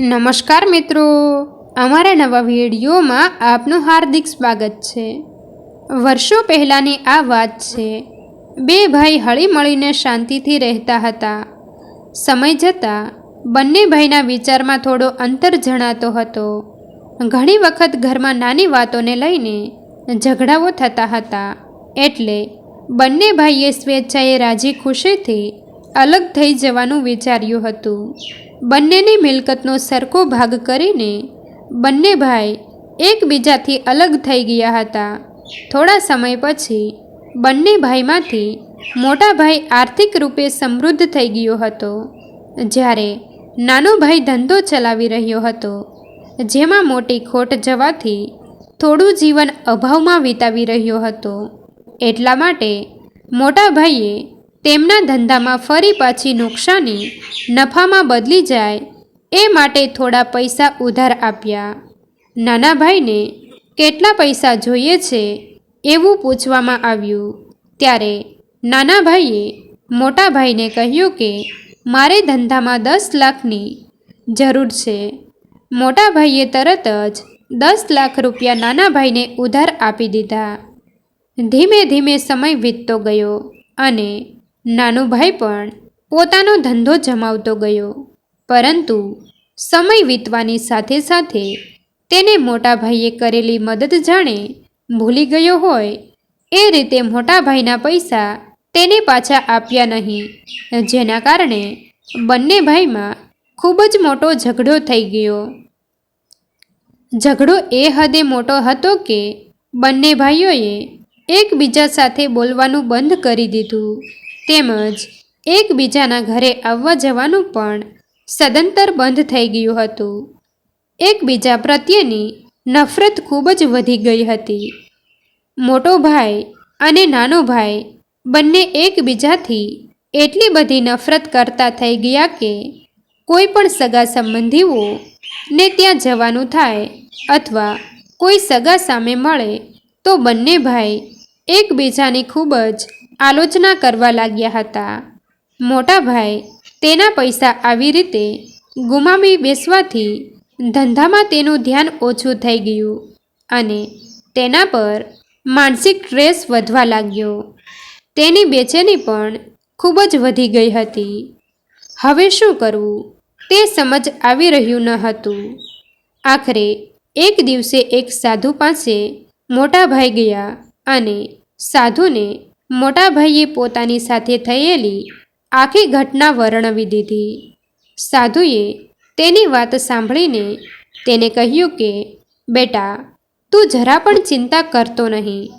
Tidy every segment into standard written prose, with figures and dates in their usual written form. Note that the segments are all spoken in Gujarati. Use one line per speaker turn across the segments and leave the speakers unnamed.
નમસ્કાર મિત્રો, અમારા નવા વિડીયોમાં આપનું હાર્દિક સ્વાગત છે। વર્ષો પહેલાંની આ વાત છે। બે ભાઈ હળીમળીને શાંતિથી રહેતા હતા। સમય જતાં બંને ભાઈના વિચારમાં થોડો અંતર જણાતો હતો। ઘણી વખત ઘરમાં નાની વાતોને લઈને ઝઘડાઓ થતા હતા, એટલે બંને ભાઈએ સ્વેચ્છાએ રાજી ખુશીથી અલગ થઈ જવાનું વિચાર્યું હતું। બંનેની મિલકતનો સરખો ભાગ કરીને બંને ભાઈ એકબીજાથી અલગ થઈ ગયા હતા। થોડા સમય પછી બંને ભાઈમાંથી મોટા ભાઈ આર્થિક રૂપે સમૃદ્ધ થઈ ગયો હતો, જ્યારે નાનો ભાઈ ધંધો ચલાવી રહ્યો હતો, જેમાં મોટી ખોટ જવાથી થોડું જીવન અભાવમાં વિતાવી રહ્યો હતો। એટલા માટે મોટા ભાઈએ તેમના ધંધામાં ફરી પાછી નુકસાની નફામાં બદલી જાય એ માટે થોડા પૈસા ઉધાર આપ્યા। નાના ભાઈને કેટલા પૈસા જોઈએ છે એવું પૂછવામાં આવ્યું, ત્યારે નાના ભાઈએ મોટા ભાઈને કહ્યું કે મારે ધંધામાં 10 લાખની જરૂર છે। મોટા ભાઈએ તરત જ 10 લાખ રૂપિયા નાના ભાઈને ઉધાર આપી દીધા। ધીમે ધીમે સમય વીતતો ગયો અને નાનો ભાઈ પણ પોતાનો ધંધો જમાવતો ગયો, પરંતુ સમય વીતવાની સાથે સાથે તેને મોટા ભાઈએ કરેલી મદદ જાણે ભૂલી ગયો હોય એ રીતે મોટા ભાઈના પૈસા તેને પાછા આપ્યા નહીં, જેના કારણે બંને ભાઈમાં ખૂબ જ મોટો ઝઘડો થઈ ગયો। ઝઘડો એ હદે મોટો હતો કે બંને ભાઈઓએ એકબીજા સાથે બોલવાનું બંધ કરી દીધું, તેમજ એકબીજાના ઘરે આવવા જવાનું પણ સદંતર બંધ થઈ ગયું હતું। એકબીજા પ્રત્યેની નફરત ખૂબ જ વધી ગઈ હતી। મોટો ભાઈ અને નાનો ભાઈ બંને એકબીજાથી એટલી બધી નફરત કરતા થઈ ગયા કે કોઈ પણ સગા સંબંધીઓ ને ત્યાં જવાનું થાય અથવા કોઈ સગા સામે મળે તો બંને ભાઈ એકબીજાની ખૂબ જ આલોચના કરવા લાગ્યા હતા। મોટા ભાઈ તેના પૈસા આવી રીતે ગુમાવી બેસવાથી ધંધામાં તેનું ધ્યાન ઓછું થઈ ગયું અને તેના પર માનસિક સ્ટ્રેસ વધવા લાગ્યો। તેની બેચેની પણ ખૂબ જ વધી ગઈ હતી। હવે શું કરવું તે સમજ આવી રહ્યું ન હતું। આખરે એક દિવસે એક સાધુ પાસે મોટા ભાઈ ગયા અને સાધુને મોટા ભાઈએ પોતાની સાથે થયેલી આખી ઘટના વર્ણવી દીધી। સાધુએ તેની વાત સાંભળીને તેને કહ્યું કે બેટા, તું જરા પણ ચિંતા કરતો નહીં,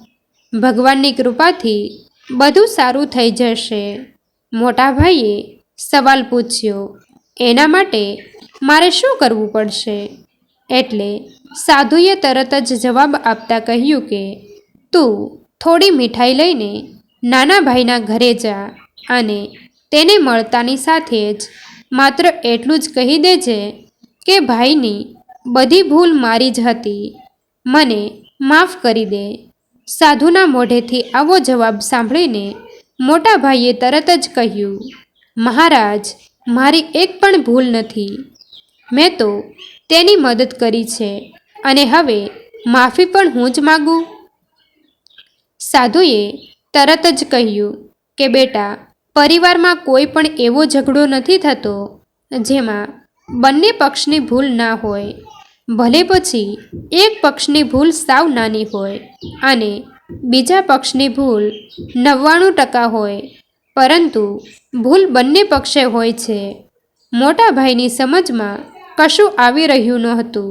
ભગવાનની કૃપાથી બધું સારું થઈ જશે। મોટા ભાઈએ સવાલ પૂછ્યો, એના માટે મારે શું કરવું પડશે? એટલે સાધુએ તરત જ જવાબ આપતા કહ્યું કે તું થોડી મીઠાઈ લઈને નાના ભાઈના ઘરે જા અને તેને મળતાની સાથે જ માત્ર એટલું જ કહી દેજે કે ભાઈની બધી ભૂલ મારી જ હતી, મને માફ કરી દે। સાધુના મોઢેથી આવો જવાબ સાંભળીને મોટા ભાઈએ તરત જ કહ્યું, મહારાજ, મારી એક પણ ભૂલ નથી, મેં તો તેની મદદ કરી છે અને હવે માફી પણ હું જ માગું? સાધુએ તરત જ કહ્યું કે બેટા, પરિવારમાં કોઈ પણ એવો ઝઘડો નથી થતો જેમાં બંને પક્ષની ભૂલ ના હોય, ભલે પછી એક પક્ષની ભૂલ સાવ નાની હોય અને બીજા પક્ષની ભૂલ 99% હોય, પરંતુ ભૂલ બંને પક્ષે હોય છે। મોટા ભાઈની સમજમાં કશું આવી રહ્યું નહોતું,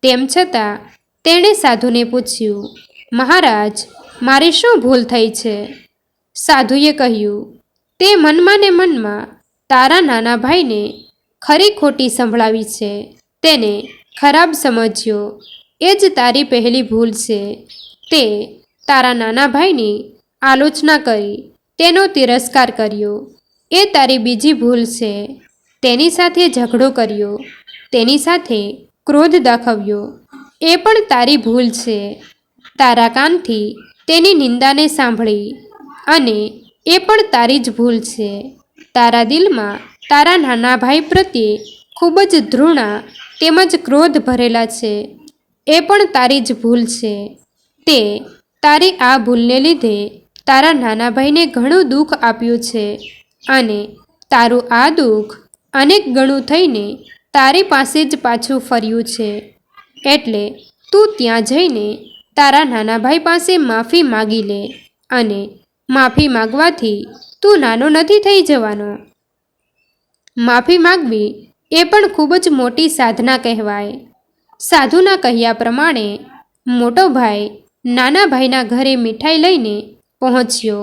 તેમ છતાં તેણે સાધુને પૂછ્યું, મહારાજ, મારી શું ભૂલ થઈ છે? સાધુએ કહ્યું, તે મનમાં ને મનમાં તારા નાના ભાઈને ખરી ખોટી સંભળાવી છે, તેને ખરાબ સમજ્યો, એ જ તારી પહેલી ભૂલ છે। તે તારા નાના ભાઈની આલોચના કરી, તેનો તિરસ્કાર કર્યો, એ તારી બીજી ભૂલ છે। તેની સાથે ઝઘડો કર્યો, તેની સાથે ક્રોધ દાખવ્યો, એ પણ તારી ભૂલ છે। તારા કાનથી તેની નિંદાને સાંભળી અને એ પણ તારી જ ભૂલ છે। તારા દિલમાં તારા નાના ભાઈ પ્રત્યે ખૂબ જ ધૃણા તેમજ ક્રોધ ભરેલા છે. એ પણ તારી જ ભૂલ છે. તે તારી આ ભૂલને લીધે તારા નાના ભાઈને ઘણું દુઃખ આપ્યું છે અને તારું આ દુઃખ અનેક ગણું થઈને તારી પાસે જ પાછું ફર્યું છે. એટલે તું ત્યાં જઈને તારા નાના ભાઈ પાસે માફી માગી લે અને માફી માગવાથી તું નાનો નથી થઈ જવાનો. માફી માગવી એ પણ ખૂબ જ મોટી સાધના કહેવાય. સાધુના કહ્યા પ્રમાણે મોટો ભાઈ નાના ભાઈના ઘરે મીઠાઈ લઈને પહોંચ્યો.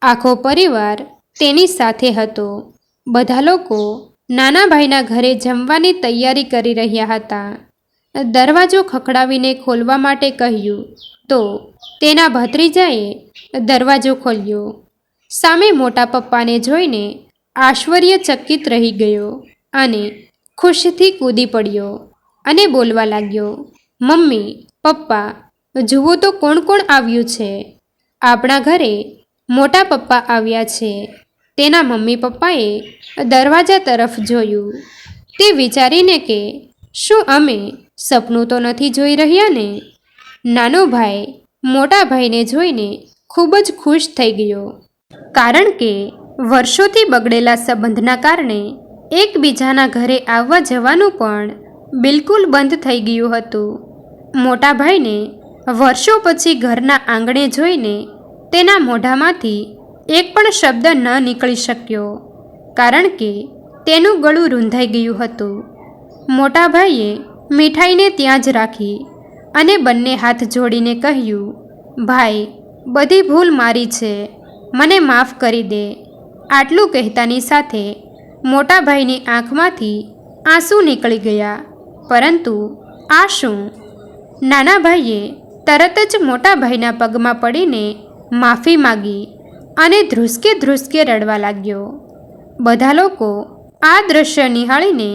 આખો પરિવાર તેની સાથે હતો. બધા લોકો નાના ભાઈના ઘરે જમવાની તૈયારી કરી રહ્યા હતા. દરવાજો ખખડાવીને ખોલવા માટે કહ્યું તો તેના ભત્રીજાએ દરવાજો ખોલ્યો. સામે મોટા પપ્પાને જોઈને આશ્ચર્યચકિત રહી ગયો અને ખુશીથી કૂદી પડ્યો અને બોલવા લાગ્યો, મમ્મી, પપ્પા, જુઓ તો કોણ કોણ આવ્યું છે. આપણા ઘરે મોટા પપ્પા આવ્યા છે. તેના મમ્મી પપ્પાએ દરવાજા તરફ જોયું. તે વિચારીને કે શું અમે સપનું તો નથી જોઈ રહ્યા ને. નાનો ભાઈ મોટા ભાઈને જોઈને ખૂબ જ ખુશ થઈ ગયો, કારણ કે વર્ષોથી બગડેલા સંબંધના કારણે એકબીજાના ઘરે આવવા જવાનું પણ બિલકુલ બંધ થઈ ગયું હતું. મોટા ભાઈને વર્ષો પછી ઘરના આંગણે જોઈને તેના મોઢામાંથી એક પણ શબ્દ ન નીકળી શક્યો, કારણ કે તેનું ગળું રૂંધાઈ ગયું હતું. મોટા ભાઈએ મીઠાઈને ત્યાં જ રાખી અને બંને હાથ જોડીને કહ્યું, ભાઈ, બધી ભૂલ મારી છે, મને માફ કરી દે. આટલું કહેતાની સાથે મોટા ભાઈની આંખમાંથી આંસુ નીકળી ગયા. પરંતુ આ શું? નાના ભાઈએ તરત જ મોટા ભાઈના પગમાં પડીને માફી માગી અને ધ્રુસકે ધ્રુસકે રડવા લાગ્યો. બધા લોકો આ દ્રશ્ય નિહાળીને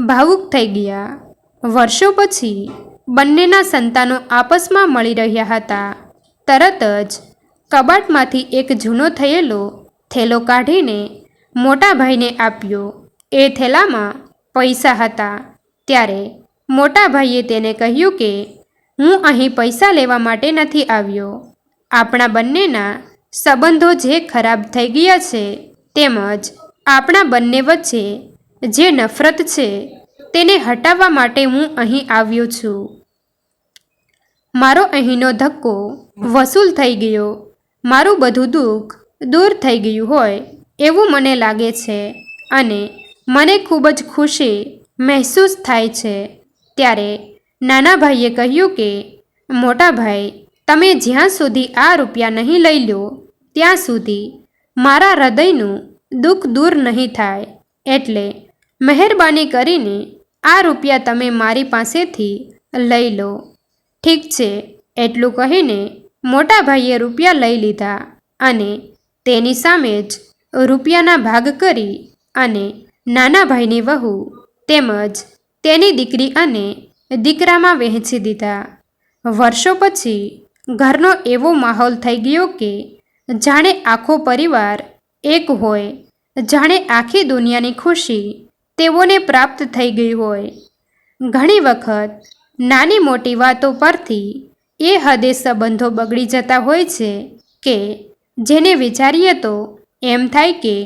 ભાવુક થઈ ગયા. વર્ષો પછી બંનેના સંતાનો આપસમાં મળી રહ્યા હતા. તરત જ કબાટમાંથી એક જૂનો થયેલો થેલો કાઢીને મોટા ભાઈને આપ્યો. એ થેલામાં પૈસા હતા. ત્યારે મોટા ભાઈએ તેને કહ્યું કે હું અહીં પૈસા લેવા માટે નથી આવ્યો. આપણા બંનેના સંબંધો જે ખરાબ થઈ ગયા છે તેમજ આપણા બંને વચ્ચે જે નફરત છે તેને હટાવવા માટે હું અહીં આવ્યો છું. મારો અહીંનો ધક્કો વસૂલ થઈ ગયો. મારું બધું દુઃખ દૂર થઈ ગયું હોય એવું મને લાગે છે અને મને ખૂબ જ ખુશી મહેસૂસ થાય છે. ત્યારે નાના ભાઈએ કહ્યું કે મોટા ભાઈ, તમે જ્યાં સુધી આ રૂપિયા નહીં લઈ લો ત્યાં સુધી મારા હૃદયનું દુઃખ દૂર નહીં થાય. એટલે મહેરબાની કરીને આ રૂપિયા તમે મારી પાસેથી લઈ લો. ઠીક છે, એટલું કહીને મોટા ભાઈએ રૂપિયા લઈ લીધા અને તેની સામે જ રૂપિયાના ભાગ કરી અને નાના ભાઈની વહુ તેમજ તેની દીકરી અને દીકરામાં વહેંચી દીધા. વર્ષો પછી ઘરનો એવો માહોલ થઈ ગયો કે જાણે આખો પરિવાર એક હોય, જાણે આખી દુનિયાની ખુશી તેઓને પ્રાપ્ત થઈ ગઈ હોય. ઘણી વખત નાની મોટી વાતો પરથી એ હદે સંબંધો બગડી જતા હોય છે કે જેને વિચારીએ તો એમ થાય કે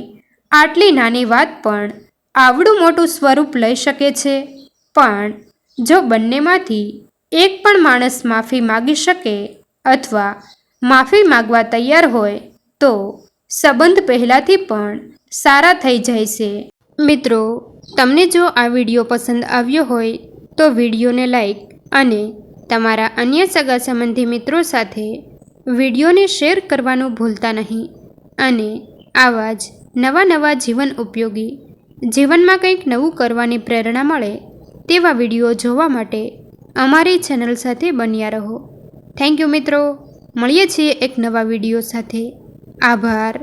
આટલી નાની વાત પણ આવડું મોટું સ્વરૂપ લઈ શકે છે. પણ જો બંનેમાંથી એક પણ માણસ માફી માગી શકે અથવા માફી માગવા તૈયાર હોય તો સંબંધ પહેલાંથી પણ સારા થઈ જાય છે. મિત્રો, તમને જો આ વિડીયો પસંદ આવ્યો હોય તો વિડીયોને લાઈક અને તમારા અન્ય સગા સંબંધી મિત્રો સાથે વિડીયોને શેર કરવાનું ભૂલતા નહીં. અને આવા જ નવા જીવન ઉપયોગી, જીવનમાં કંઈક નવું કરવાની પ્રેરણા મળે તેવા વિડીયો જોવા માટે અમારી ચેનલ સાથે બન્યા રહો. થેન્ક યુ મિત્રો. મળીએ છીએ એક નવા વિડીયો સાથે. આભાર.